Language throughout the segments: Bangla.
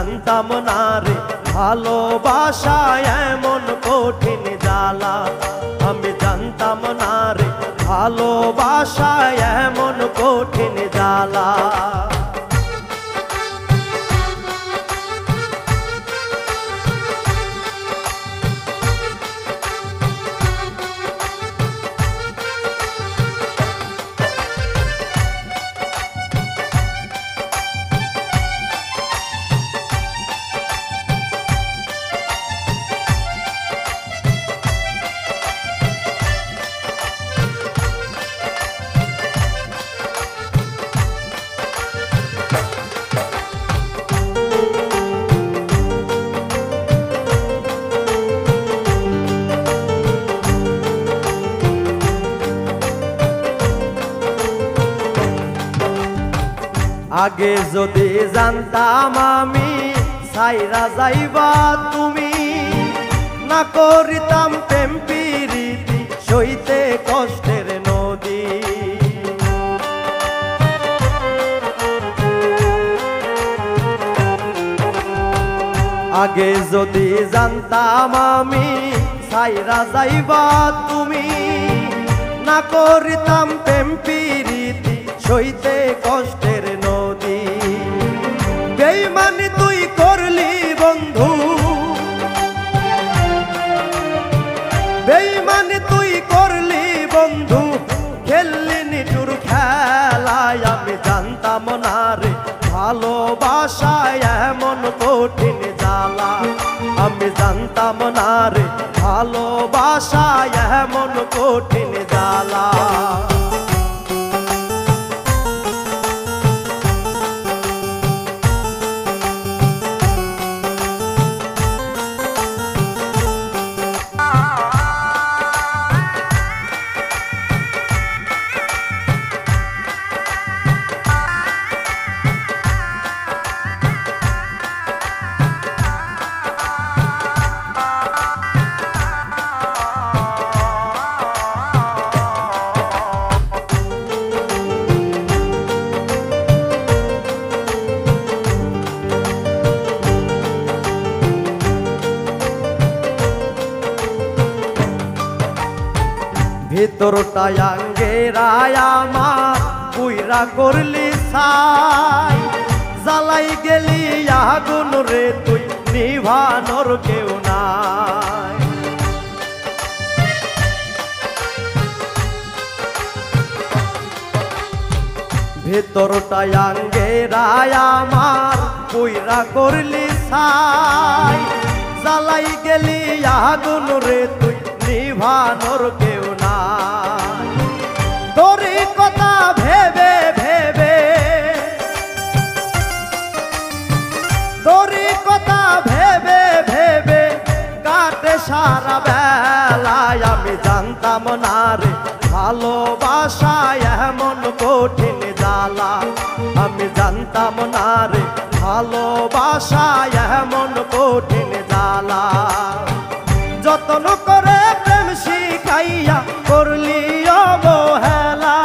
জানতাম না রে ভালোবাসা এমন কঠিন জ্বালা। আমি জানতাম না রে ভালোবাসা এমন কঠিন জ্বালা। আগে যদি জানতাম আমি ছাইরা যাইবা তুমি, না করিতাম প্রেম প্রীতি সইতে কষ্টের নদী। আগে যদি জানতাম আমি ছাইরা যাইবা তুমি, না করিতাম প্রেম প্রীতি সইতে কষ্টের নদী। বেঈমানি তুই করলি বন্ধু, বেঈমানি তুই করলি বন্ধু, খেললি নিঠুর খেলায়। আমি জানতাম না রে ভালোবাসা এমন কঠিন জ্বালা। আমি জানতাম না রে ভালোবাসা এমন কঠিন জ্বালা। ভিতরটা আঙ্গেরায় আমার পুইরা করলি ছাই, জ্বালাই গেলি আগুন রে তুই নিভানোর কেউ নাই। ভিতরটা আঙ্গেরায় আমার পুইরা করলি ছাই, জ্বালাই গেলি আগুন রে তুই নিভানোর কেউ নাই। তোরই কথা ভেবে ভেবে, তোরই কথা ভেবে ভেবে কাটে সারা বেলায়। আমি জানতাম না রে ভালোবাসা এমন কঠিন জ্বালা। আমি জানতাম না রে ভালোবাসা এমন কঠিন জ্বালা। যতন করে প্রেম শিখাইয়া করলি অবহেলা,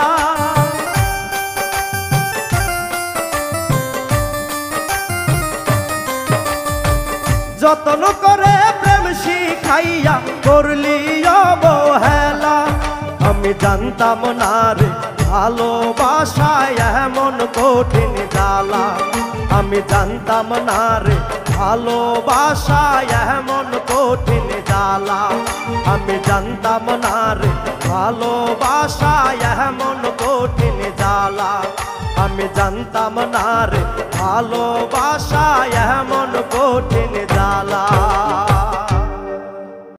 যতন করে প্রেম শিখাইয়া করলি অবহেলা। আমি জানতাম না রে ভালোবাসা এমন কঠিন জ্বালা। আমি জানতাম না রে ভালোবাসা এমন কঠিন জ্বালা। আমি জানতাম না রে ভালোবাসা এমন কঠিন জ্বালা। আমি জানতাম না রে ভালোবাসা এমন কঠিন জ্বালা।